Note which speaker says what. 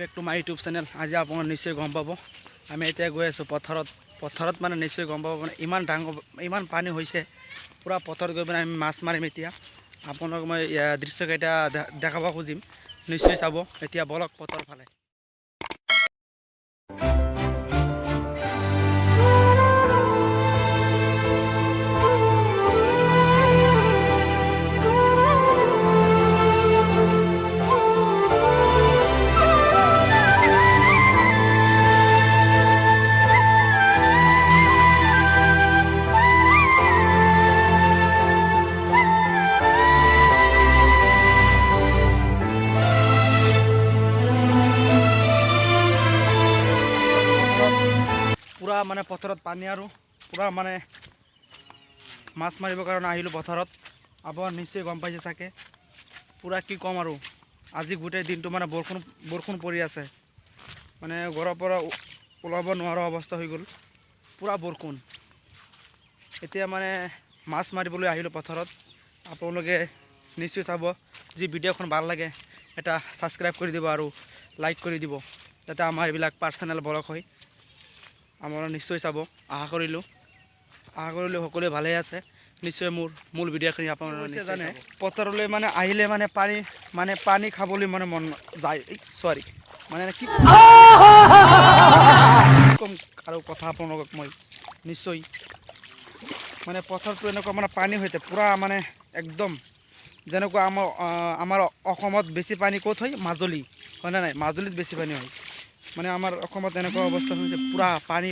Speaker 1: Back to my YouTube channel. আজি আপোনালোকে নিশ্চয় গম পাব আমি এতিয়া গৈ আছোঁ পথাৰত মানে নিশ্চয় গম পাব মানে ইমান পানী হৈছে পুৰা পথাৰত গৈ পিনে আমি মাছ মাৰিম। এতিয়া আপোনালোক মই দৃশ্যকেইটা দেখাব খুজিম, নিশ্চয় চাব। এতিয়া বলক পথাৰ ফালে। পুৰা মানে পথাৰত পানী আৰু পুৰা মানে মাছ মাৰিবৰ কাৰণে আহিলোঁ পথাৰত। আপোনাৰ নিশ্চয় গম পাইছে চাগে। পুৰা কি ক'ম আৰু আজি গোটেই দিনটো মানে বৰষুণ পৰি আছে, মানে ঘৰৰ পৰা ওলাব নোৱাৰা অৱস্থা হৈ গ'ল, পুৰা বৰষুণ। এতিয়া মানে মাছ মাৰিবলৈ আহিলোঁ পথাৰত। আপোনালোকে নিশ্চয় চাব। যি ভিডিঅ'খন ভাল লাগে এটা ছাবস্ক্ৰাইব কৰি দিব আৰু লাইক কৰি দিব, যাতে আমাৰ এইবিলাক পাৰ্চনেল ব্লগ হয়। আপোনালোকে নিশ্চয় চাব। আশা কৰিলোঁ সকলোৱে ভালে আছে। নিশ্চয় মোৰ মূল ভিডিঅ'খিনি আপোনালোকে জানে। পথাৰলৈ মানে আহিলে মানে পানী খাবলৈ মানে মন যায়। মানে কি কম আৰু কথা আপোনালোকক মই নিশ্চয় মানে পথাৰটো এনেকুৱা মানে পানী হৈছে পুৰা মানে একদম যেনেকুৱা আমাৰ অসমত বেছি পানী ক'ত হয়? মাজুলী হয়নে নাই? মাজুলীত বেছি পানী হয়। মানে আমাৰ অসমত এনেকুৱা অৱস্থা হৈছে পুৰা পানী।